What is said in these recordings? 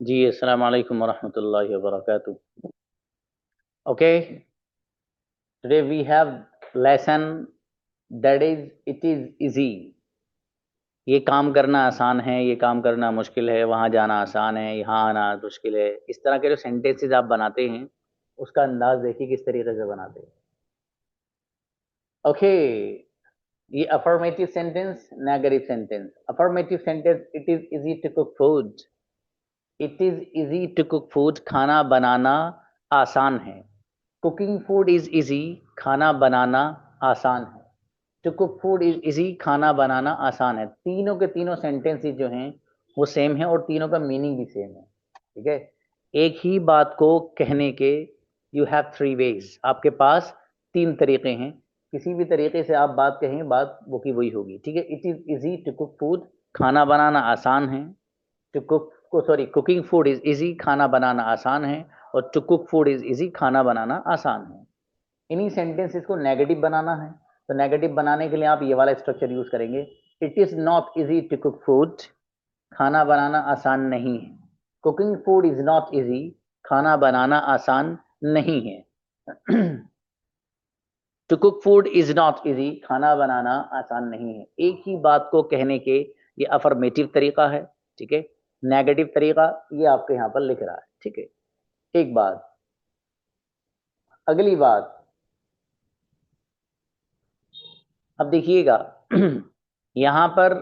जी अस्सलाम वालेकुम वरहमतुल्लाहि वबरकातुह। Okay, today we have lesson that is it is easy. ये काम करना आसान है, ये काम करना मुश्किल है, वहां जाना आसान है, यहाँ आना मुश्किल है। इस तरह के जो सेंटेंसेस आप बनाते हैं उसका अंदाज देखिए किस तरीके से बनाते हैं। ओके, ये affirmative sentence, negative sentence. Affirmative sentence, it is easy to cook food. It is easy to cook food, खाना बनाना आसान है। कुकिंग फूड इज इजी, खाना बनाना आसान है। To cook food is easy, खाना बनाना आसान है। तीनों के तीनों सेंटेंसेस जो हैं वो सेम है और तीनों का मीनिंग भी सेम है। ठीक है, एक ही बात को कहने के यू हैव थ्री वेज, आपके पास तीन तरीके हैं। किसी भी तरीके से आप बात कहेंगे, बात वो की वही होगी। ठीक है, it is easy to cook food, खाना बनाना आसान है। टू कुक को sorry cooking food is easy, खाना बनाना आसान है। और to cook food is easy, खाना बनाना आसान है। इन्हीं सेंटेंसेस को नेगेटिव बनाना है, तो नेगेटिव बनाने के लिए आप ये वाला स्ट्रक्चर यूज करेंगे। It is not easy to cook food, खाना बनाना आसान नहीं है। Cooking food is not easy, खाना बनाना आसान नहीं है। To cook food is not easy, खाना बनाना आसान नहीं है। एक ही बात को कहने के ये अफर्मेटिव तरीका है। ठीक है, नेगेटिव तरीका ये आपके यहाँ पर लिख रहा है। ठीक है, एक बात। अगली बात, अब देखिएगा यहाँ पर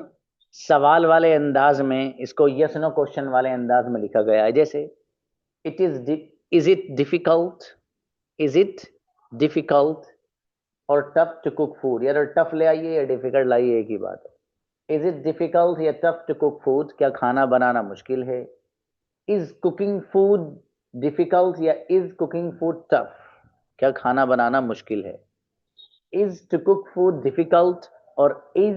सवाल वाले अंदाज में इसको यस नो क्वेश्चन वाले अंदाज में लिखा गया है। जैसे it is it difficult, is it difficult और टफ टू कुक फूड। यार टफ ले आइए या डिफिकल्ट लाइए, एक ही बात है। इज इट डिफिकल्ट या टफ टू कुक फूड, क्या खाना बनाना मुश्किल है। इज कुकिंग फूड डिफिकल्ट या इज कुकिंग फूड टफ, क्या खाना बनाना मुश्किल है। Is to cook food difficult और is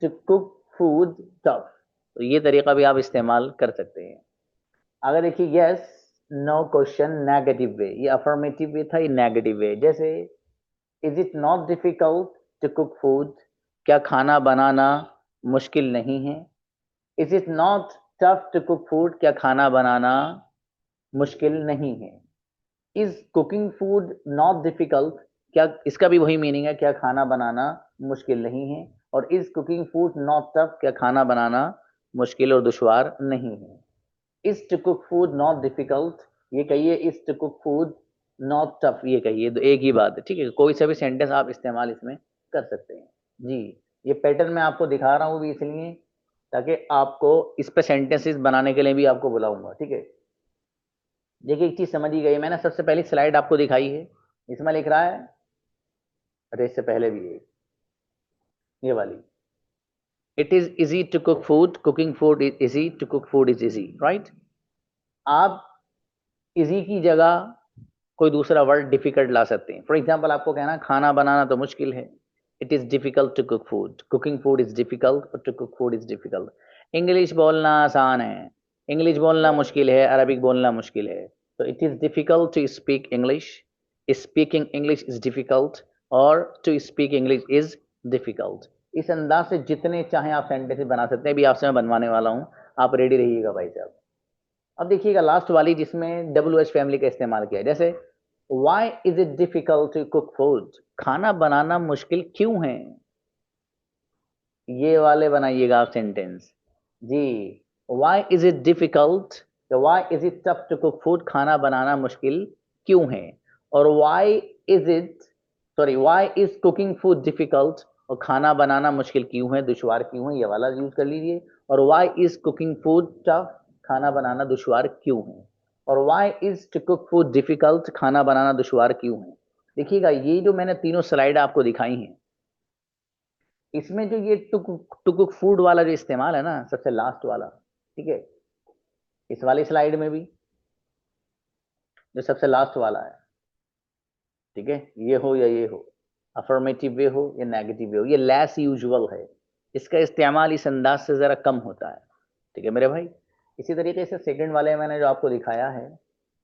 to cook food tough, तो ये तरीका भी आप इस्तेमाल कर सकते हैं। अगर देखिए yes no question negative way, ये अफर्मेटिव वे था, ये नेगेटिव वे। जैसे is it not difficult to cook food, क्या खाना बनाना मुश्किल नहीं है। Is it not tough to cook food, क्या खाना बनाना मुश्किल नहीं है। Is cooking food not difficult, क्या इसका भी वही मीनिंग है, क्या खाना बनाना मुश्किल नहीं है। और is cooking food not tough, क्या खाना बनाना मुश्किल और दुश्वार नहीं है। Is to cook food not difficult, ये कहिए is to cook food not tough, ये कहिए, तो एक ही बात है। ठीक है, कोई सा भी सेंटेंस आप इस्तेमाल इसमें कर सकते हैं। जी, ये पैटर्न मैं आपको दिखा रहा हूँ भी इसलिए ताकि आपको इस पे सेंटेंसेस बनाने के लिए भी आपको बुलाऊंगा। ठीक है, देखिए एक चीज समझ ही गई, मैंने सबसे पहली स्लाइड आपको दिखाई है, इसमें लिख रहा है, अरे इससे पहले भी है ये वाली, it is easy to cook food, cooking food is easy, to cook food is easy, right. आप इजी की जगह कोई दूसरा वर्ड डिफिकल्ट ला सकते हैं। फॉर एग्जाम्पल आपको कहना खाना बनाना तो मुश्किल है, it is difficult to cook food, cooking food is difficult और to cook food is difficult. English बोलना आसान है, इंग्लिश बोलना मुश्किल है, अरबिक बोलना मुश्किल है, तो it is difficult to speak English, speaking English is difficult और to speak English is difficult. इस अंदाज से जितने चाहे आप सेंटेंसेस बना सकते हैं, भी आपसे मैं बनवाने वाला हूं, आप रेडी रहिएगा भाई साहब। अब देखिएगा लास्ट वाली जिसमें डब्ल्यू एच फैमिली का इस्तेमाल किया है। जैसे why is it difficult to cook food, खाना बनाना मुश्किल क्यों है। ये वाले बनाइएगा आप सेंटेंस। जी, why is it difficult, why is it tough to cook food, खाना बनाना मुश्किल क्यों है। और why is it sorry why is cooking food difficult, और खाना बनाना मुश्किल क्यों है, दुश्वार क्यों है, ये वाला यूज कर लीजिए। और why is cooking food tough, खाना बनाना दुश्वार क्यों है। और why is to cook food difficult, खाना बनाना दुश्वार क्यों है। देखिएगा ये जो मैंने तीनों स्लाइड आपको दिखाई हैं, इसमें जो ये टू कुक फूड वाला जो इस्तेमाल है ना, सबसे लास्ट वाला, ठीक है, इस वाली स्लाइड में भी जो सबसे लास्ट वाला है, ठीक है, ये हो या ये हो, अफर्मेटिव वे हो या नेगेटिव वे हो, ये लेस यूजुअल है, इसका इस्तेमाल इस अंदाज से जरा कम होता है। ठीक है मेरे भाई, इसी तरीके से सेकंड वाले में मैंने जो आपको दिखाया है,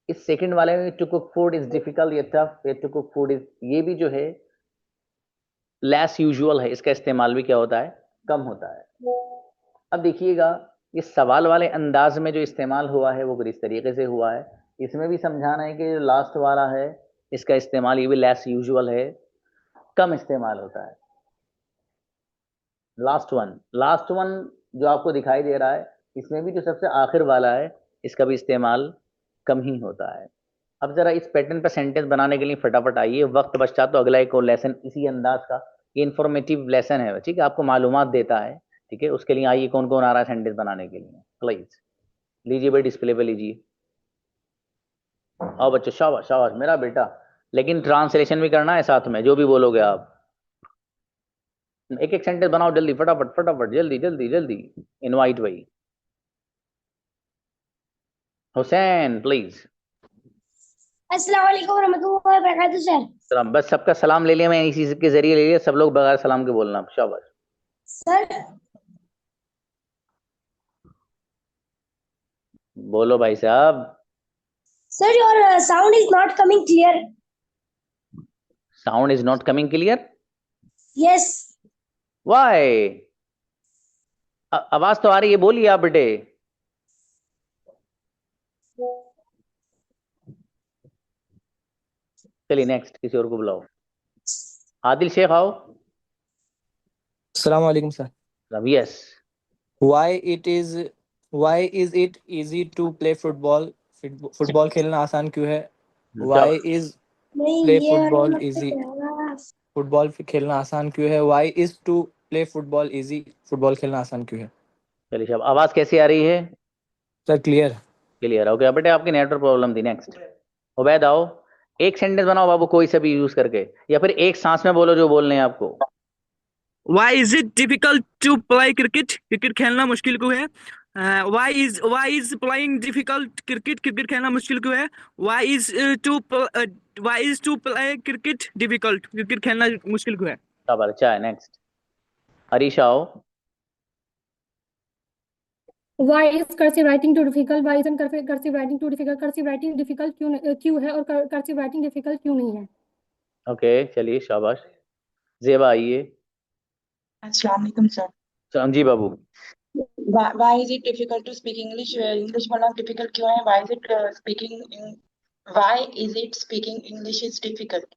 इस सेकंड वाले में to cook food is difficult या टफ, या टू कुक फूड इज, ये भी जो है लेस यूजुअल है, इसका इस्तेमाल भी क्या होता है, कम होता है। अब देखिएगा ये सवाल वाले अंदाज में जो इस्तेमाल हुआ है वो किस तरीके से हुआ है, इसमें भी समझाना है कि जो लास्ट वाला है इसका इस्तेमाल ये भी लेस यूजुअल है, कम इस्तेमाल होता है। लास्ट वन जो आपको दिखाई दे रहा है, इसमें भी जो सबसे आखिर वाला है इसका भी इस्तेमाल कम ही होता है। अब जरा इस पैटर्न पर सेंटेंस बनाने के लिए फटाफट आइए, वक्त बचता तो अगला एक और लेसन इसी अंदाज का, ये इंफॉर्मेटिव लेसन है, ठीक है, आपको मालूमात देता है, ठीक है। उसके लिए आइए, कौन कौन आ रहा है सेंटेंस बनाने के लिए, प्लीज लीजिए भाई, डिस्प्ले पे लीजिए। आओ बच्चों, शाबाश शाबाश मेरा बेटा, लेकिन ट्रांसलेशन भी करना है साथ में, जो भी बोलोगे आप। एक एक सेंटेंस बनाओ जल्दी, फटाफट फटाफट, जल्दी जल्दी जल्दी। इनवाइट भाई हुसैन प्लीज। अस्सलाम वालेकुम रहमतुल्लाहि व बरकातहू सर। सलाम, बस सबका सलाम ले लिया मैं, इसी के जरिए ले लिया, सब लोग बगैर सलाम के बोलना, शाबाश। सर बोलो भाई साहब। Sir your sound is not coming clear. Sound is not coming clear. Yes. Why? आवाज तो आ रही है, बोलिए आप बेटे। चलिए नेक्स्ट, किसी और को बुलाओ। आदिल शेख आओ। अस्सलाम वालेकुम sir. Yes. Why it is why is it easy to play football? Football खेलना आसान क्यों है? Why is नहीं play ये वाला football मत easy? करना। फुटबॉल खेलना आसान क्यों है? Why is to play football easy? Football खेलना आसान क्यों है? चलिए साहब, आवाज कैसी आ रही है? Sir clear. क्लियर, ओके बेटे, आपकी नेटवर्क प्रॉब्लम थी। नेक्स्ट उबैद आओ। एक सेंटेंस बनाओ बाबू, कोई सा भी यूज करके, या फिर एक सांस में बोलो जो बोलने हैं आपको। Why is it difficult to play cricket? Cricket खेलना मुश्किल क्यों है? Why is playing difficult? Cricket खेलना मुश्किल क्यों है? Why is to play cricket difficult? Cricket खेलना मुश्किल क्यों है? शाबाश, अच्छा है। नेक्स्ट अरीशा आओ। Why is cursive writing too difficult? Why isn't cursive writing too difficult? Cursive writing difficult क्यों है और cursive writing difficult क्यों नहीं है? ओके चलिए, शाबाश। जेबा आइए। अस्सलाम वालेकुम सर। जी बाबू। Why is it difficult to speak English? English बोलना difficult क्यों है? Why is it speaking English is difficult?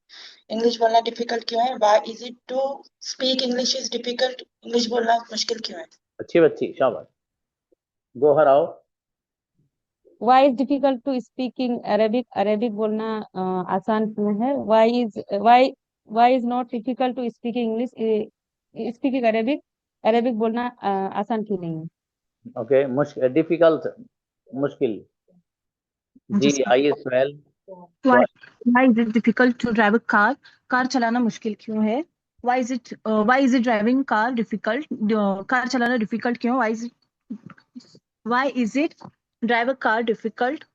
English बोलना difficult क्यों है? Why is it to speak English is difficult? English बोलना मुश्किल क्यों है? अच्छी बच्ची, शाबाश। गोहर आओ। Why is difficult to speaking Arabic? Arabic बोलना आसान क्यों है? Why is not difficult to speak English? Speaking Arabic, Arabic बोलना आसान क्यों नहीं है? ओके, मुश्किल, डिफिकल्ट, मुश्किल। जी आइए Suhail. Why is it difficult to drive a car? Car चलाना मुश्किल क्यों है? Why is it driving car difficult? Car चलाना difficult क्यों? Why is it drive a car difficult?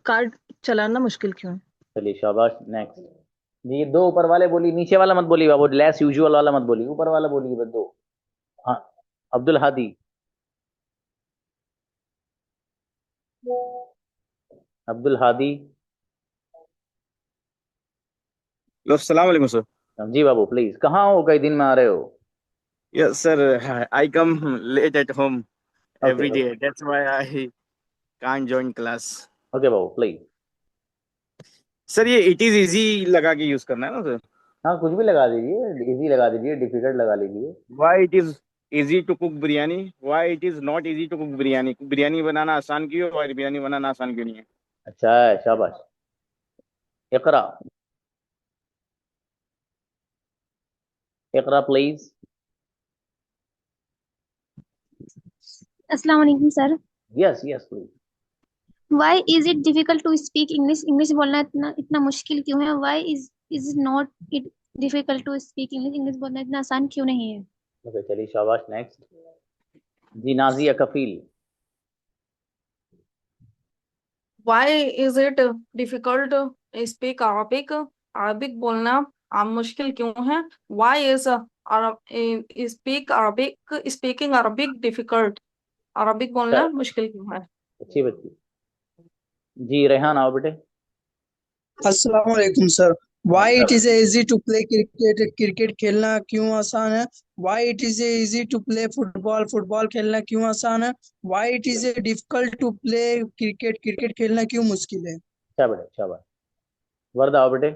Car चलाना मुश्किल क्यों है? चलिए शाबाश। नेक्स्ट जी, दो ऊपर वाले बोलिए, नीचे वाला मत बोलिए बाबू, लेस यूजुअल वाला मत बोलिए, ऊपर वाला बोलिए बस दो। हाँ, अब्दुल हादी। अब्दुल हादी। अस्सलाम वालेकुम सर। जी बाबू प्लीज, कहाँ हो, कई दिन में आ रहे हो? Yes sir, I come late at home okay every day, that's why I can't join class. Okay बाबू प्लीज। सर ये इट इज इजी लगा के यूज करना है ना सर? हाँ, कुछ भी लगा दीजिए, इजी लगा दीजिए, डिफिकल्ट लगा लीजिए। Why it is easy to cook biryani? Why it is not easy to cook biryani? Biryani बनाना आसान क्यों और बिरयानी बनाना आसान क्यों नहीं है? अच्छा है, शाबाश। इकरा, इकरा प्लीज। अस्सलाम वालेकुम sir. Yes yes please. Why is it difficult to speak English? English बोलना इतना इतना मुश्किल क्यों है? Why is not it difficult to speak English? English बोलना इतना आसान क्यों नहीं है? ओके चलिए, शाबाश। नेक्स्ट जी, Nazia Kafeel. Why is it difficult to speak Arabic? Arabic बोलना मुश्किल क्यों है? Why is speaking Arabic difficult? Arabic बोलना मुश्किल क्यों है? अच्छी बच्ची। जी रेहान आओ बेटे। अस्सलाम वालेकुम sir. Why it is easy to play cricket, cricket खेलना क्यों आसान है? Why it is easy to play football, football खेलना क्यों आसान है? Why it is difficult to play cricket, cricket खेलना क्यों मुश्किल है? अच्छा बेटे, शाबाश। वर्दा आओ बेटे।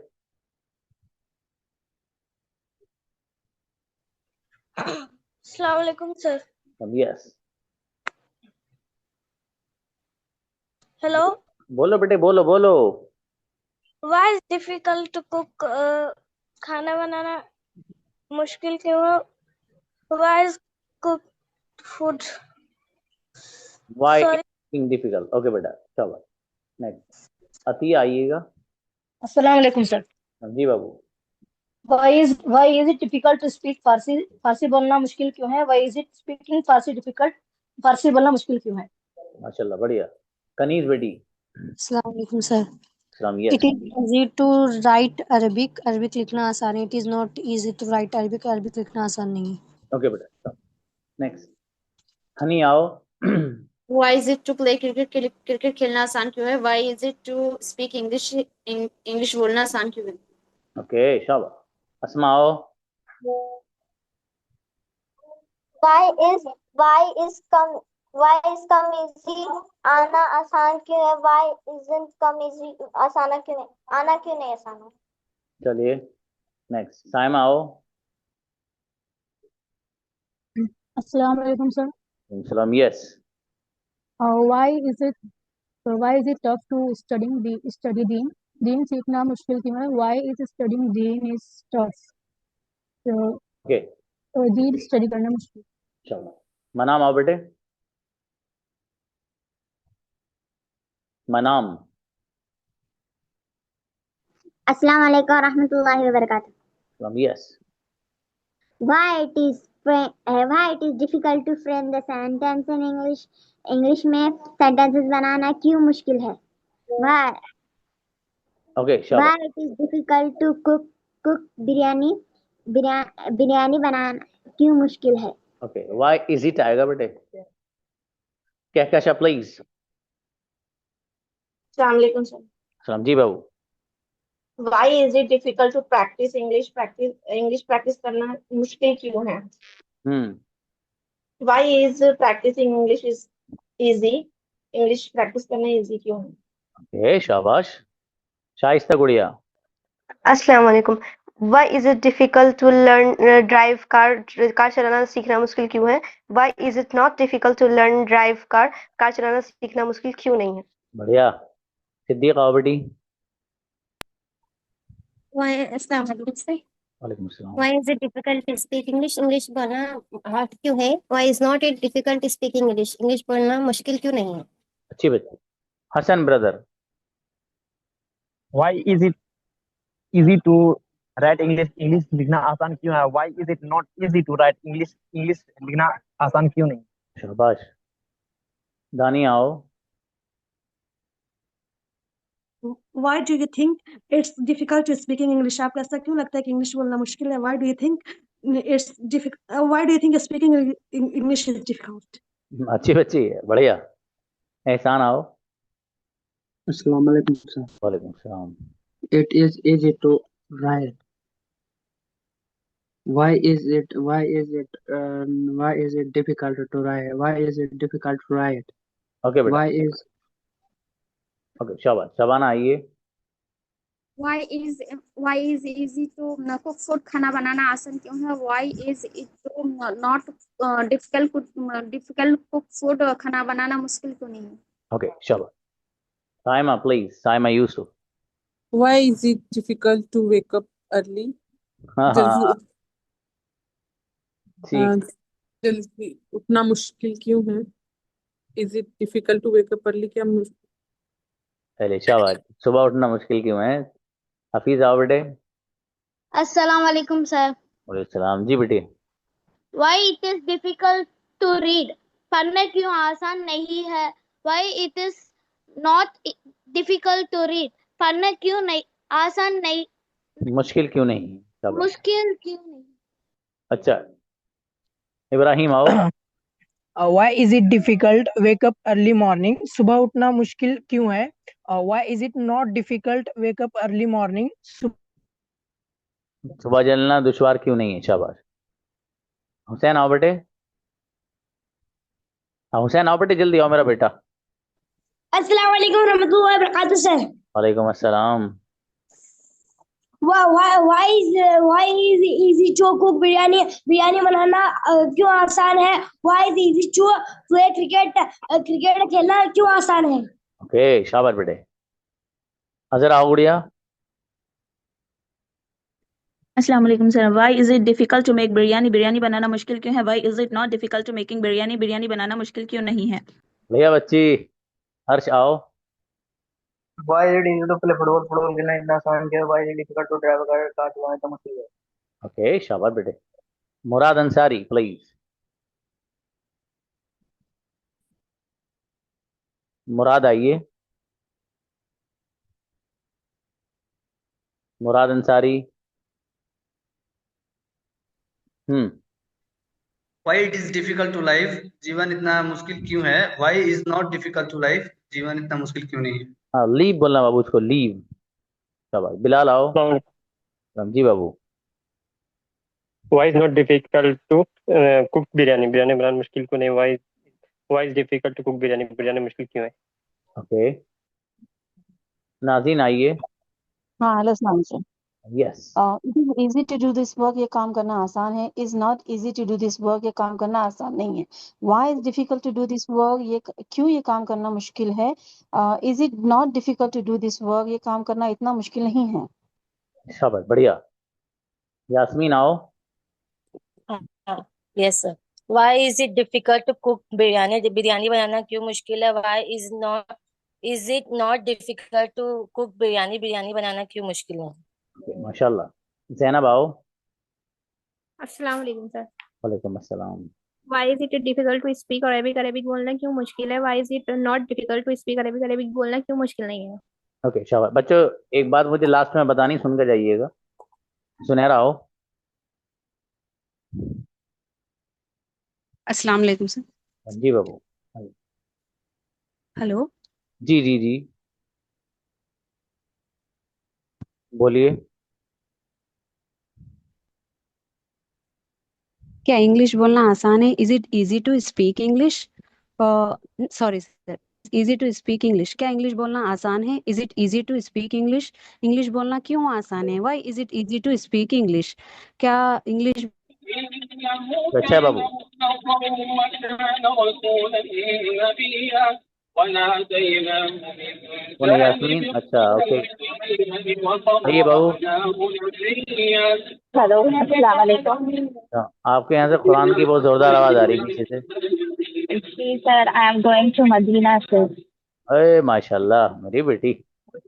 अस्सलाम वालेकुम सर। Yes, hello. बोलो बेटे, बोलो बोलो। Why is difficult to cook? खाना बनाना मुश्किल क्यों है? Why is cooked food? Why Sorry. Is difficult. Okay बेटा, शाबाश। नेक्स्ट अतिया आइएगा। अस्सलाम वालेकुम सर। जी बाबू। Why is it difficult to speak Farsi? फारसी बोलना मुश्किल क्यों है? Why is it speaking Farsi difficult? फारसी बोलना मुश्किल क्यों है? माशाल्लाह, बढ़िया। कनीज बेटी। अस्सलाम वालेकुम सर। सलाम। It yes, is easy to write Arabic. Arabic लिखना आसान है. It is not easy to write Arabic. Arabic लिखना आसान नहीं है. ओके बेटा। नेक्स्ट हनी आओ। Why is it to play cricket? Cricket खेलना आसान क्यों है? Why is it to speak English? English बोलना आसान क्यों है? ओके, शाबाश। अस्मा आओ। Why is come easy? आना आसान क्यों है? Why isn't come easy? आसाना क्यों नहीं? आना क्यों नहीं आसान है? चलिए नेक्स्ट साइमा आओ। अस्सलाम वालेकुम सर। सलाम। Yes. Why is it tough to study Deen? दीन सीखना मुश्किल क्यों है? Why is studying Deen is tough? तो ओके, दीन स्टडी करना मुश्किल. चलो मनाम आओ बेटे। मनाम। अस्सलाम वालेकुम रहमतुल्लाहि व बरकातहू। सलाम। Yes. Why it is difficult to frame the sentence in English? English में sentences बनाना क्यों मुश्किल है? Why ओके, शाबाश। Why it is difficult to cook biryani बनाना क्यों मुश्किल है? ओके, व्हाई इज इट आएगा बेटे। कहकशा प्लीज। अस्सलाम वालेकुम सर। सलाम। जी बाबू। Why is it difficult to practice English? English practice करना मुश्किल क्यों है? Why is practicing English is easy? English practice करना easy क्यों है? ओके, शाबाश। शाइस्ता गुड़िया। अस्सलाम वालेकुम। Why is it difficult to learn drive car? Car चलाना सीखना मुश्किल क्यों है? Why is it not difficult to learn drive car? Car चलाना सीखना मुश्किल क्यों नहीं है? बढ़िया। सिद्दीक आओ बेटी। अस्सलाम वालेकुम सर। वालेकुम सलाम। Why is it difficult to speak English? English बोलना हार्ड क्यों है? Why is not it difficult to speak English? English बोलना मुश्किल क्यों नहीं है? अच्छी बच्ची। Hasan brother. Why is it easy to write English? English लिखना आसान क्यों है? Why is it not easy to write English? English लिखना आसान क्यों नहीं? शाबाश। दानी आओ। Why do you think it's difficult to speak English? आपको ऐसा क्यों लगता है कि इंग्लिश बोलना मुश्किल है? Why do you think it's difficult? Why do you think speaking English is difficult? अच्छी बच्ची है, बढ़िया। एहसान आओ। अस्सलाम वालेकुम सर। वालेकुम सलाम। It is easy to write. Why is it difficult to write? Why is it difficult to write? Okay बेटा। Why is ओके, शाबाश। शबाना आइए। Why is easy to cook food? खाना बनाना आसान क्यों है? Why is it to not difficult cook food? खाना बनाना मुश्किल क्यों नहीं है? ओके, शाबाश। Saima please. Saima Yusuf. Why is it difficult to wake up early? हाँ जल्दी हाँ, ठीक। जल्दी उठना मुश्किल क्यों है? Is it difficult to wake up early? क्या पहले शाबाश। सुबह उठना मुश्किल क्यों है? हफीज आओ बेटे। अस्सलाम वालेकुम सर। वालेकुम सलाम। जी बेटे। Why it is difficult to read? पढ़ना क्यों आसान नहीं है? Why it is not difficult to read? पढ़ना क्यों नहीं आसान नहीं? मुश्किल क्यों नहीं? शाबाश। मुश्किल क्यों नहीं? अच्छा, इब्राहिम आओ। Why is it difficult wake up early morning? सुबह उठना मुश्किल क्यों है? Why is it not difficult wake up early morning? सुबह जलना दुश्वार क्यों नहीं है? शाबाश। हुसैन आओ बेटे। हाँ हुसैन आओ बेटे, जल्दी आओ मेरा बेटा। अस्सलाम वालेकुम रहमतुल्लाहि व बरकातहू सर। वालेकुम अस्सलाम। why is easy to cook biryani बनाना क्यों आसान है? why is easy to play cricket खेलना क्यों आसान है? ओके शाबाश बेटे। अजर आओ गुड़िया। अस्सलाम वालेकुम sir. Why is it difficult to make biryani biryani बनाना मुश्किल क्यों है? Why is it not difficult to making biryani biryani बनाना मुश्किल क्यों नहीं है? भैया बच्ची। हर्ष आओ। Why is it easy to play football? Football खेलना इतना आसान है। Why is it difficult to drive a car? Car चलाना इतना मुश्किल है। ओके शाबाश बेटे। मुराद अंसारी प्लीज। मुराद आइए। मुराद Ansari. Why it is difficult to live? जीवन इतना मुश्किल क्यों है? Why is not difficult to live? जीवन इतना मुश्किल क्यों नहीं है? हाँ लीव बोलना बाबू, उसको लीव। शाबाश। बिलाल आओ। जी बाबू। Why is not difficult to cook biryani biryani बनाना मुश्किल क्यों नहीं? Why is difficult to cook biryani biryani मुश्किल क्यों है? ओके नाज़ीन आइए। हाँ हेलो सलाम sir. Yes. It is easy to do this work, ये काम करना आसान है। Is not easy to do this work, ये काम करना आसान नहीं है। Why is difficult to do this work, ये क्यों ये काम करना मुश्किल है। Is it not difficult to do this work, ये काम करना इतना मुश्किल नहीं है। शाबाश बढ़िया। यास्मीन आओ। Yes sir. Why is it difficult to cook biryani biryani बनाना क्यों मुश्किल है? Why is it not difficult to cook biryani biryani बनाना क्यों मुश्किल है? माशाल्लाह। ज़ैनब आओ। अस्सलाम वालेकुम सर। वालेकुम अस्सलाम। Why is it difficult to speak Arabic? Arabic बोलना क्यों मुश्किल है? Why is it not difficult to speak Arabic? Arabic बोलना क्यों मुश्किल नहीं है? ओके शाबाश बच्चों। एक बात मुझे लास्ट में बतानी, सुन कर जाइएगा। सुनहरा आओ। अस्सलाम वालेकुम सर। जी बाबू। हेलो। जी जी जी बोलिए। क्या इंग्लिश बोलना आसान है? Is it easy to speak English? Sorry sir, easy to speak English, क्या इंग्लिश बोलना आसान है? Is it easy to speak English, English बोलना क्यों आसान है? Why is it easy to speak English, क्या इंग्लिश। अच्छा है बाबू। बोले यास्मीन। अच्छा ओके आइए बाबू। हेलो अस्सलाम वालेकुम। आपके यहाँ से कुरान की बहुत जोरदार आवाज आ रही है पीछे से। जी sir, I am going to Medina sir. अरे माशाल्लाह मेरी बेटी।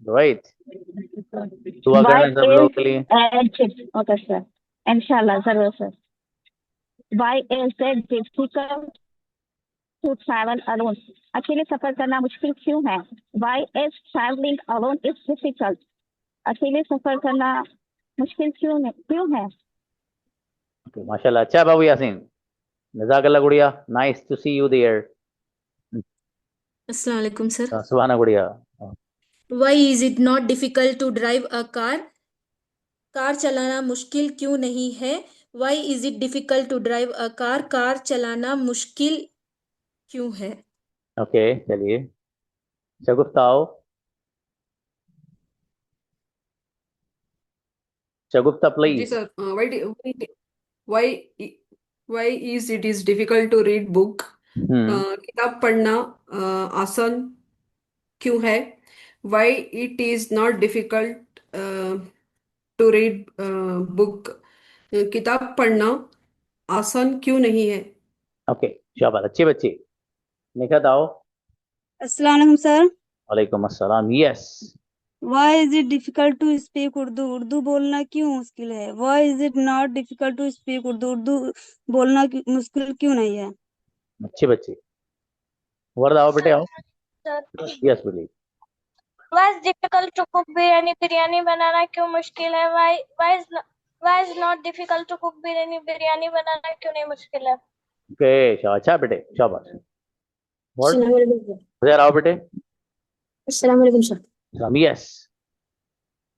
राइट। दुआ करना सब लोगों के लिए। ओके सर, इंशाल्लाह जरूर sir. Why is it difficult to travel alone? अकेले सफर करना मुश्किल क्यों है? Why is traveling alone is difficult? अकेले सफर करना मुश्किल क्यों है? माशाल्लाह। अच्छा बाबू यासीन। जज़ाकल्लाह गुड़िया। Nice to see you there. अस्सलाम वालेकुम सर। सुभाना गुड़िया। Why is it not difficult to drive a car? Car चलाना मुश्किल क्यों नहीं है? Why is it difficult to drive a car? Car चलाना मुश्किल क्यों है? ओके चलिए शगुफ्ता आओ। Shagufta ji please. Sir. why is it is difficult to read book? किताब पढ़ना आसान क्यों है? Why it is not difficult to read book? किताब पढ़ना आसान क्यों नहीं है? ओके शाबाश अच्छे बच्चे। निखत आओ। अस्सलाम वालेकुम सर। वालेकुम अस्सलाम। Yes. Why is it difficult to speak Urdu, Urdu बोलना क्यों मुश्किल है? Why is it not difficult to speak Urdu, Urdu बोलना मुश्किल क्यों नहीं है? अच्छे बच्चे। वर्द आओ बेटे आओ। Yes please. Why is difficult to cook biryani? Biryani बनाना क्यों मुश्किल है? Why is not difficult to cook biryani? Biryani बनाना क्यों नहीं मुश्किल है? ओके अच्छा बेटे शाबाश। वर्ड अस्सलाम वालेकुम उधर आओ बेटे। अस्सलाम वालेकुम sir. Yes.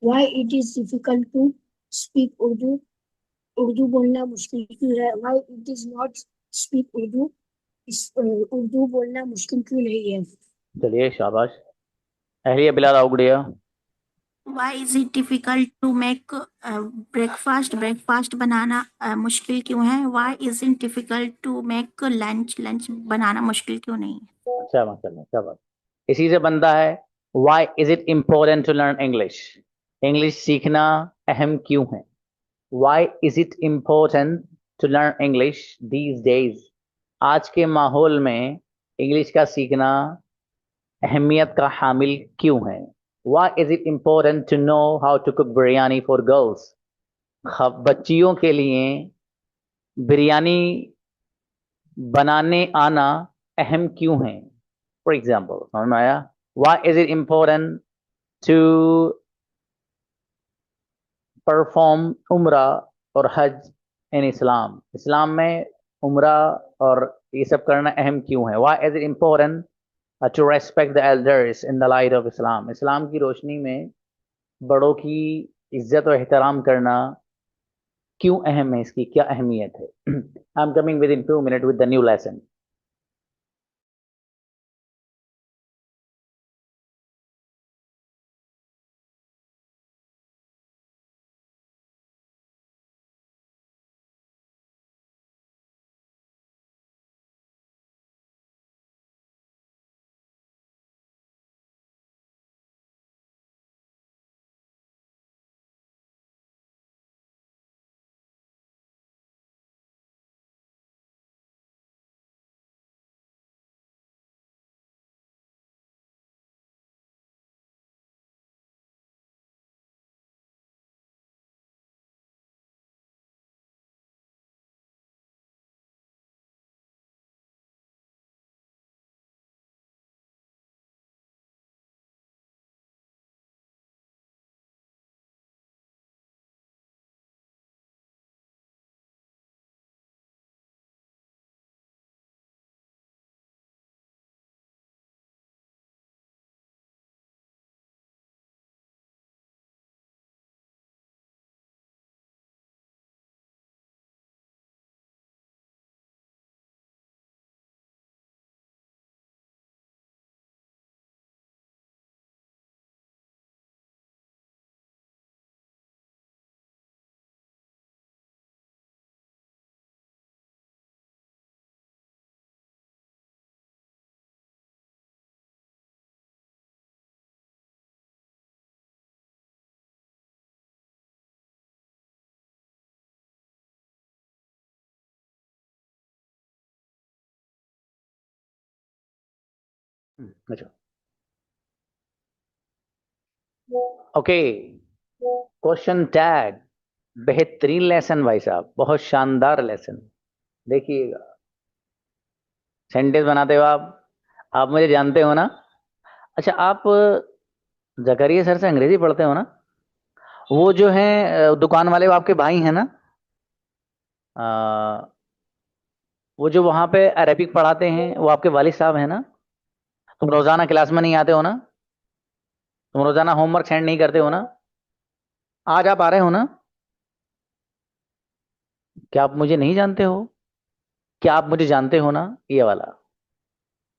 Why it is difficult to speak Urdu Urdu बोलना मुश्किल क्यों है why it is not speak Urdu Urdu बोलना मुश्किल क्यों नहीं है चलिए शाबाश। अहलिया Bilal आउगड़िया। Why is it difficult to make breakfast? Breakfast बनाना मुश्किल क्यों है? Why is it difficult to make lunch? Lunch बनाना मुश्किल क्यों नहीं है? अच्छा माशाल्लाह, क्या बात। इसी से बनता है Why is it important to learn English? English सीखना अहम क्यों है? Why is it important to learn English these days? आज के माहौल में इंग्लिश का सीखना अहमियत का हामिल क्यों है? Why is it important to know how to cook biryani for girls? बच्चियों के लिए बिरयानी बनाने आना अहम क्यों है? फॉर एग्जाम्पल, समझ में आया? Why is it important to perform उम्रा और हज इन इस्लाम? इस्लाम में उम्रा और ये सब करना अहम क्यों है? Why is it important to respect the elders in the light of Islam? इस्लाम की रोशनी में बड़ों की इज्जत और एहतराम करना क्यों अहम है? इसकी क्या अहमियत है? I am coming with in 2 minutes with the new lesson. अच्छा, ओके। क्वेश्चन टैग, बेहतरीन लेसन भाई साहब, बहुत शानदार लेसन। देखिएगा, सेंटेंस बनाते हो आप मुझे जानते हो ना? अच्छा, आप जकरिया सर से अंग्रेजी पढ़ते हो ना? वो जो है दुकान वाले, वो आपके भाई हैं ना? वो जो वहां पे अरेबिक पढ़ाते हैं, वो आपके वालिद साहब हैं ना? तुम रोजाना क्लास में नहीं आते हो ना? तुम रोजाना होमवर्क सेंड नहीं करते हो ना? आज आप आ रहे हो ना? क्या आप मुझे नहीं जानते हो? क्या आप मुझे जानते हो ना? ये वाला,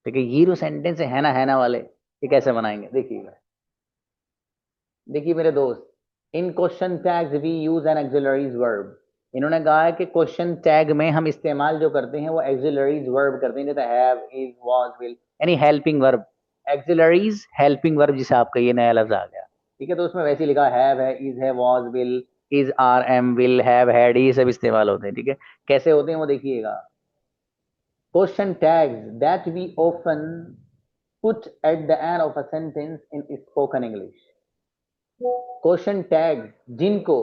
ठीक है। ये जो सेंटेंस है ना वाले, ये कैसे बनाएंगे? देखिएगा, देखिए मेरे दोस्त, in question tags we use an auxiliaries verb. इन्होंने कहा है कि क्वेश्चन टैग में हम इस्तेमाल जो करते हैं वो एक्सिलरीज वर्ब करते हैं, जैसे हैव, इज, वाज, विल, यानी helping verb. Auxiliaries helping verb, जिसे आपका ये नया लफ्ज आ गया, ठीक है। तो उसमें वैसे ही लिखा हैव है, इज है, was, will, is, are, am, will, have, had, ये सब इस्तेमाल होते हैं, ठीक है। कैसे होते हैं वो देखिएगा। Question tags that we often put at the end of a sentence in spoken English. Question tag जिनको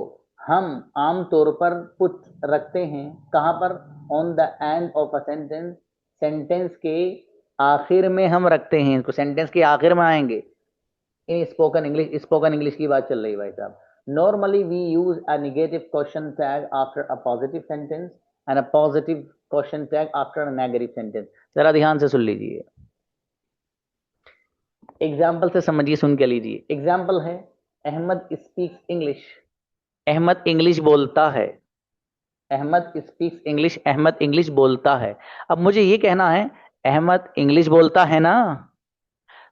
हम आमतौर पर पुट रखते हैं, कहां पर? On the end of a sentence, sentence के आखिर में हम रखते हैं इसको, सेंटेंस के आखिर में आएंगे in spoken English. Spoken English की बात चल रही है भाई साहब। Normally we use a negative question tag after a positive sentence and a positive question tag after a negative sentence. जरा ध्यान से सुन लीजिए, एग्जाम्पल से समझिए, सुन के लीजिए। एग्जाम्पल है, Ahmed speaks English. Ahmed English बोलता है, Ahmed speaks English, Ahmed English बोलता है। अब मुझे ये कहना है अहमद इंग्लिश बोलता है ना,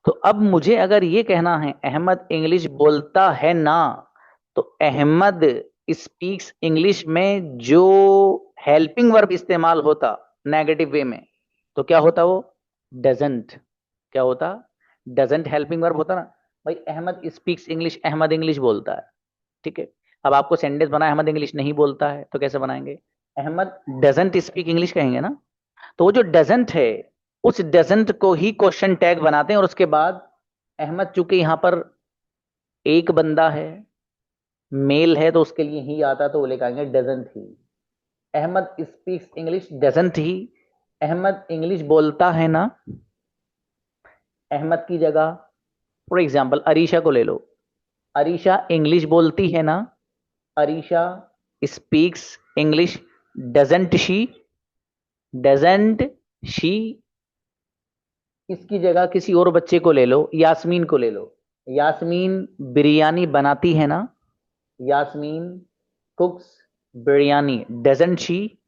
तो अब मुझे अगर ये कहना है अहमद इंग्लिश बोलता है ना, तो अहमद स्पीक्स इंग्लिश में जो हेल्पिंग वर्ब इस्तेमाल होता नेगेटिव वे में, तो क्या होता वो डजंट, क्या होता डजंट हेल्पिंग वर्ब होता ना। भाई Ahmed speaks English, Ahmed English बोलता है, ठीक है। अब आपको सेंटेंस बनाए अहमद इंग्लिश नहीं बोलता है, तो कैसे बनाएंगे, अहमद डजंट स्पीक इंग्लिश कहेंगे ना। तो वो जो डजंट है उस डजंट को ही क्वेश्चन टैग बनाते हैं, और उसके बाद अहमद चूंकि यहां पर एक बंदा है, मेल है, तो उसके लिए ही आता, तो वो लेकर आएंगे doesn't he. Ahmed speaks English doesn't he, Ahmed English बोलता है ना। अहमद की जगह फॉर एग्जाम्पल अरीशा को ले लो, अरीशा इंग्लिश बोलती है ना, Arisha speaks English doesn't she, doesn't she. इसकी जगह किसी और बच्चे को ले लो, यास्मीन को ले लो, यास्मीन बिरयानी बनाती है ना, Yasmin cooks biryani doesn't she.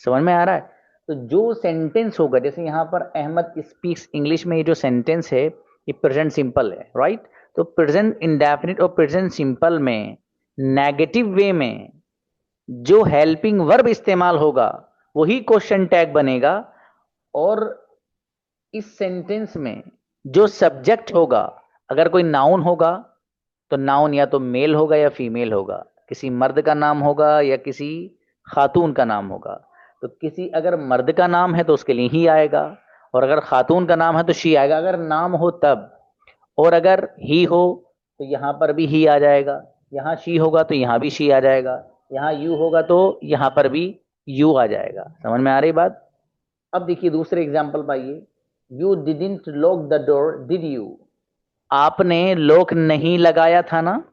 समझ में आ रहा है। तो जो सेंटेंस होगा, जैसे यहां पर अहमद स्पीक्स इंग्लिश में ये जो सेंटेंस है ये प्रेजेंट सिंपल है, राइट। तो प्रेजेंट इंडेफिनिट और प्रेजेंट सिंपल में नेगेटिव वे में जो हेल्पिंग वर्ब इस्तेमाल होगा वही क्वेश्चन टैग बनेगा, और इस सेंटेंस में जो सब्जेक्ट होगा, अगर कोई नाउन होगा तो नाउन या तो मेल होगा या फीमेल होगा, किसी मर्द का नाम होगा या किसी खातून का नाम होगा। तो किसी अगर मर्द का नाम है तो उसके लिए ही आएगा, और अगर खातून का नाम है तो शी आएगा, अगर नाम हो तब। और अगर ही हो तो यहां पर भी ही आ जाएगा, यहां शी होगा तो यहां भी शी आ जाएगा, यहां यू होगा तो यहां पर भी यू आ जाएगा। समझ में आ रही बात। अब देखिए दूसरे एग्जाम्पल पाइए, you didn't lock the door did you, आपने लॉक नहीं लगाया था ना,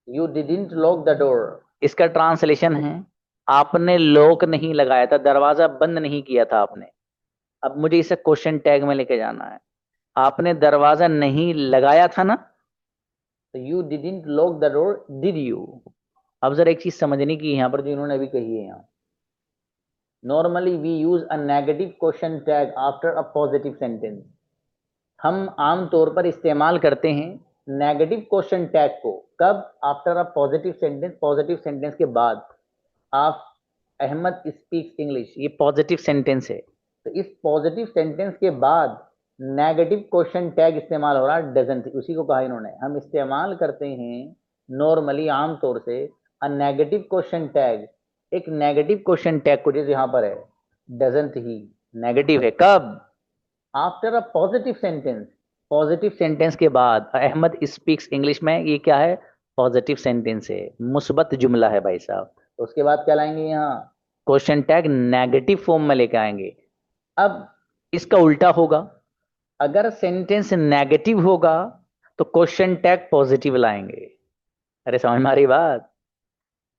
you didn't lock the door. इसका ट्रांसलेशन है आपने लॉक नहीं लगाया था, दरवाजा बंद नहीं किया था आपने। अब मुझे इसे क्वेश्चन टैग में लेके जाना है, आपने दरवाजा नहीं लगाया था ना, तो you didn't lock the door did you. अब जरा एक चीज समझने की यहां पर जो इन्होंने अभी कही है, यहां normally we use a negative question tag after a positive sentence. हम आमतौर पर इस्तेमाल करते हैं नेगेटिव क्वेश्चन टैग को कब, after a positive sentence, positive sentence के बाद। आप अहमद स्पीक्स इंग्लिश, ये पॉजिटिव सेंटेंस है, तो इस पॉजिटिव सेंटेंस के बाद नेगेटिव क्वेश्चन टैग इस्तेमाल हो रहा है डजंट, उसी को कहा इन्होंने। हम इस्तेमाल करते हैं नॉर्मली आमतौर से अ नेगेटिव क्वेश्चन टैग, एक नेगेटिव क्वेश्चन टैग को, जैसे यहां पर है डजंट ही, नेगेटिव है कब, after a positive sentence, positive sentence के बाद। अहमद स्पीक्स इंग्लिश में ये क्या है, पॉजिटिव सेंटेंस है, मुस्बत जुमला है भाई साहब। तो उसके बाद क्या लाएंगे, यहाँ क्वेश्चन टैग नेगेटिव फॉर्म में लेके आएंगे। अब इसका उल्टा होगा, अगर सेंटेंस नेगेटिव होगा तो क्वेश्चन टैग पॉजिटिव लाएंगे। अरे समझ में आ रही बात।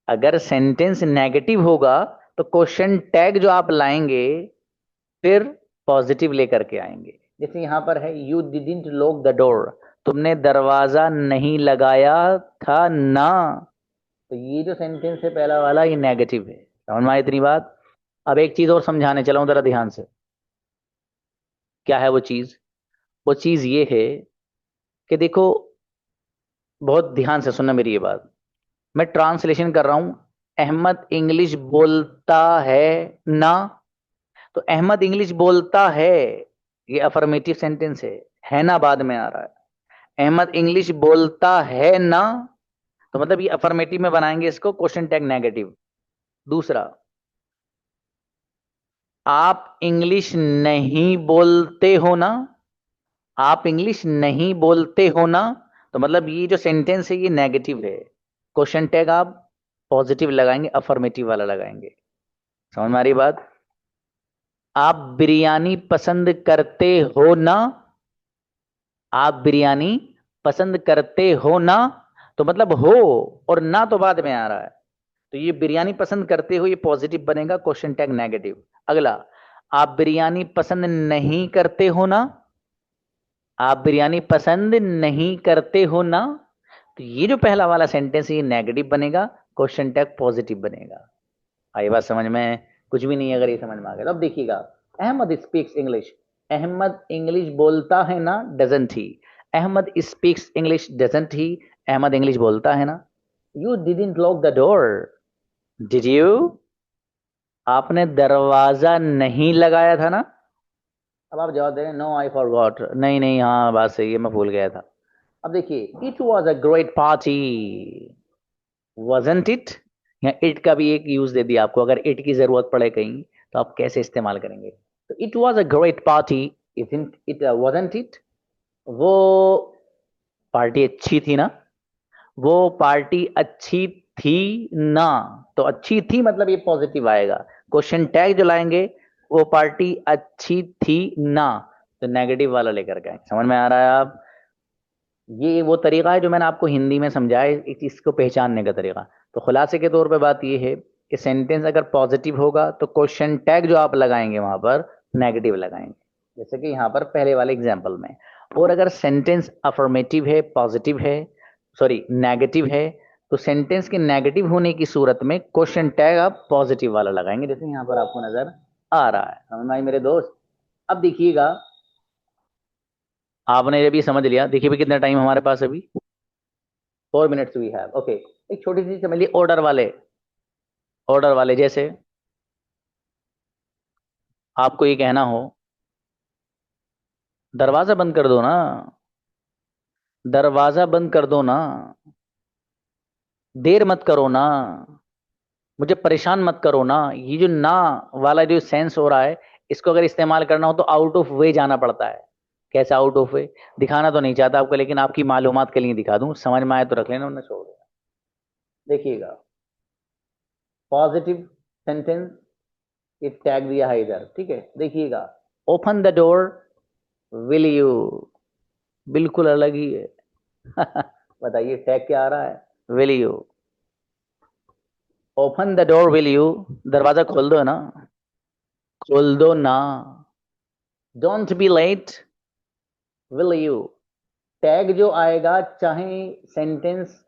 अगर सेंटेंस नेगेटिव होगा तो क्वेश्चन टैग जो आप लाएंगे फिर पॉजिटिव लेकर के आएंगे। जैसे यहां पर है you didn't lock the door, तुमने दरवाजा नहीं लगाया था ना, तो ये जो सेंटेंस है पहला वाला ये नेगेटिव है। समझ में आई इतनी बात। अब एक चीज और समझाने चला हूं जरा ध्यान से, क्या है वो चीज, वो चीज ये है कि देखो बहुत ध्यान से सुनना मेरी ये बात, मैं ट्रांसलेशन कर रहा हूं, अहमद इंग्लिश बोलता है ना, तो अहमद इंग्लिश बोलता है ये अफर्मेटिव सेंटेंस है ना बाद में आ रहा है। अहमद इंग्लिश बोलता है ना, तो मतलब ये अफर्मेटिव में बनाएंगे इसको, क्वेश्चन टैग नेगेटिव। दूसरा, आप इंग्लिश नहीं बोलते हो ना, आप इंग्लिश नहीं बोलते हो ना, तो मतलब ये जो सेंटेंस है ये नेगेटिव है, क्वेश्चन टैग आप पॉजिटिव लगाएंगे, अफर्मेटिव वाला लगाएंगे। समझ में आ रही बात। आप बिरयानी पसंद करते हो ना, आप बिरयानी पसंद करते हो ना, तो मतलब हो और ना तो बाद में आ रहा है, तो ये बिरयानी पसंद करते हो ये पॉजिटिव बनेगा, क्वेश्चन टैग नेगेटिव। अगला, आप बिरयानी पसंद नहीं करते हो ना, आप बिरयानी पसंद नहीं करते हो ना, तो ये जो पहला वाला सेंटेंस ये नेगेटिव बनेगा, क्वेश्चन टैग पॉजिटिव बनेगा। आई बात समझ में? कुछ भी नहीं है अगर ये समझ में आ गया तो। अब देखिएगा, Ahmed speaks English, Ahmed English बोलता है ना, doesn't he. Ahmed speaks English, doesn't he. Ahmed English बोलता है ना। You didn't lock the door, did you? आपने दरवाजा नहीं लगाया था ना। अब आप जवाब दे रहे हैं नो आई फॉरगॉट, नहीं नहीं हाँ बात सही है मैं भूल गया था। अब देखिए, it was a great party, wasn't it? यहाँ इट का भी एक यूज दे दिया आपको, अगर इट की जरूरत पड़े कहीं तो आप कैसे इस्तेमाल करेंगे। तो it was a great party, it wasn't it? वो पार्टी अच्छी थी ना, वो पार्टी अच्छी थी ना। तो अच्छी थी मतलब ये पॉजिटिव आएगा। क्वेश्चन टैग जो लाएंगे वो पार्टी अच्छी थी ना, तो नेगेटिव वाला लेकर के। समझ में आ रहा है आप? ये वो तरीका है जो मैंने आपको हिंदी में समझाया, इस चीज को पहचानने का तरीका। तो खुलासे के तौर पे बात ये है कि सेंटेंस अगर पॉजिटिव होगा तो क्वेश्चन टैग जो आप लगाएंगे वहां पर नेगेटिव लगाएंगे, जैसे कि यहाँ पर पहले वाले एग्जाम्पल में। और अगर सेंटेंस अफर्मेटिव है, पॉजिटिव है, सॉरी नेगेटिव है, तो सेंटेंस के नेगेटिव होने की सूरत में क्वेश्चन टैग आप पॉजिटिव वाला लगाएंगे, जैसे यहाँ पर आपको नजर आ रहा है। समझ में आई मेरे दोस्त? अब देखिएगा, आपने जब ये समझ लिया, देखिए भी कितना टाइम हमारे पास अभी, 4 मिनट्स वी हैव। ओके, एक छोटी सी समझ ली, ऑर्डर वाले जैसे आपको ये कहना हो दरवाजा बंद कर दो ना, दरवाजा बंद कर दो ना, देर मत करो ना, मुझे परेशान मत करो ना। ये जो ना वाला जो सेंस हो रहा है, इसको अगर इस्तेमाल करना हो तो आउट ऑफ वे जाना पड़ता है। कैसे आउट ऑफ वे? दिखाना तो नहीं चाहता आपको, लेकिन आपकी मालूमात के लिए दिखा दूं, समझ में आए तो रख लेना वरना छोड़ देना। देखिएगा, पॉजिटिव सेंटेंस ये टैग दिया है इधर, ठीक है। देखिएगा, open the door will you, बिल्कुल अलग ही है। बताइए टैग क्या आ रहा है? Will you. Open the door will you, दरवाजा खोल दो ना, खोल दो ना। Don't be late will you. Tag जो आएगा, चाहे सेंटेंस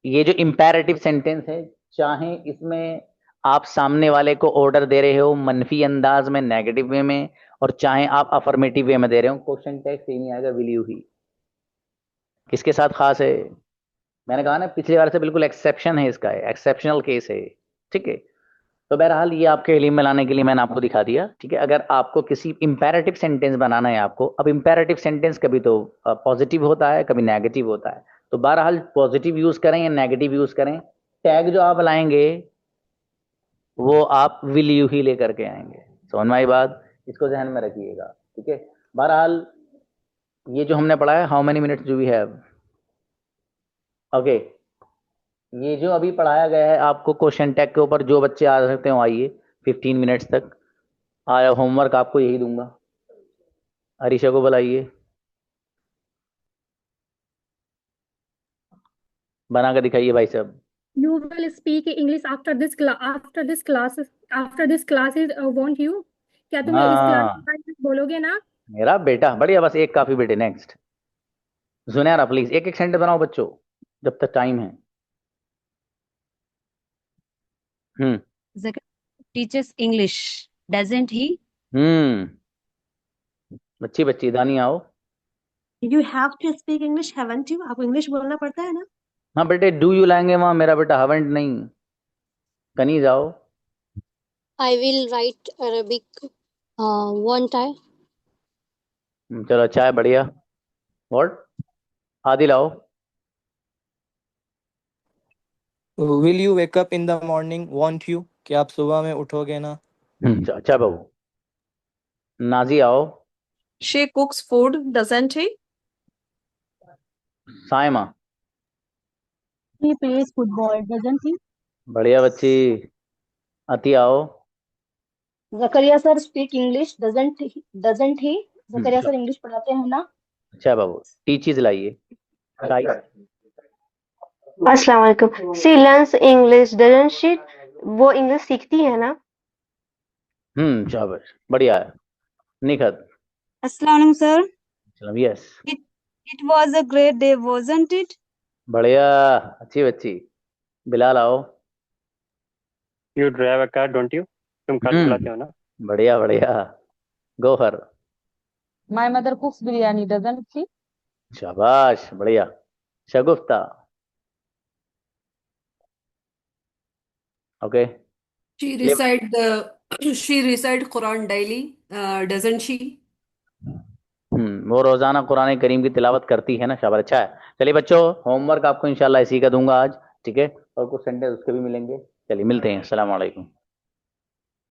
ये जो इंपैरेटिव सेंटेंस है, चाहे इसमें आप सामने वाले को ऑर्डर दे रहे हो मनफी अंदाज में, नेगेटिव वे में, और चाहे आप अफर्मेटिव वे में दे रहे हो, क्वेश्चन टैग सेम ही आएगा, विल यू ही। किसके साथ खास है? मैंने कहा ना पिछली बार से बिल्कुल एक्सेप्शन है, इसका एक्सेप्शनल केस है, ठीक है। तो बहरहाल ये आपके इल्म में लाने के लिए मैंने आपको दिखा दिया, ठीक है। अगर आपको किसी इंपैरेटिव सेंटेंस बनाना है आपको, अब इंपैरेटिव सेंटेंस कभी तो पॉजिटिव होता है, कभी नेगेटिव होता है, तो बहरहाल पॉजिटिव यूज करें या नेगेटिव यूज करें, टैग जो आप लाएंगे वो आप विल यू ही लेकर के आएंगे। समझ में आई बात? इसको ध्यान में रखिएगा, ठीक है। बहरहाल ये जो हमने पढ़ा है, how many minutes do we have? Okay, ये जो अभी पढ़ाया गया है आपको क्वेश्चन टैग के ऊपर, जो बच्चे आ सकते हो आइए 15 मिनट्स तक। आया होमवर्क आपको यही दूंगा। अरीशा को बुलाइए, बना कर दिखाइए भाई साहब। You will speak English after this classes won't you? क्या तुम इस क्लास में बोलोगे ना? मेरा बेटा बढ़िया, बस एक काफी बेटे। नेक्स्ट जुनैरा प्लीज एक सेंटेंस बनाओ बच्चों, जब तक टाइम है। Zakaria teaches English, doesn't he? बच्ची दानी आओ। You have to speak English, haven't you? आपको इंग्लिश बोलना पड़ता है ना? हाँ बेटे, डू यू लाएंगे वहां, मेरा बेटा हवेंट नहीं। कनीज आओ। I will write Arabic won't I? चलो अच्छा है, बढ़िया। व्हाट? आदिल आओ। Will you wake up in the morning? Won't you? कि आप सुबह में उठोगे ना? अच्छा बाबू। नाजी आओ। She cooks food, doesn't he? Saima. He plays football, doesn't he? बढ़िया बच्ची। अति आओ। Zakaria sir speak English, doesn't he? Zakaria sir English पढ़ाते हैं ना? अच्छा बाबू, टीचीज लाइए। अस्सलाम वालेकुम। She learns English, doesn't she? वो इंग्लिश सीखती है ना? शाबाश, बढ़िया है। निखत। अस्सलाम वालेकुम sir. Yes. It was a great day, wasn't it? बढ़िया, अच्छी बच्ची। बिलाल आओ। You drive a car, don't you? तुम कार चलाते हो ना? बढ़िया बढ़िया, Gohar. My mother cooks biryani, doesn't she? शाबाश, बढ़िया। शगुफ्ता। Okay. She recite Quran daily, doesn't she? वो रोजाना कुरान करीम की तिलावत करती है ना, शाबाश, अच्छा है। चलिए बच्चों, होमवर्क आपको इंशाल्लाह इसी का दूंगा आज, ठीक है, और कुछ सेंटेंस उसके भी मिलेंगे। चलिए मिलते हैं, अस्सलाम वालेकुम।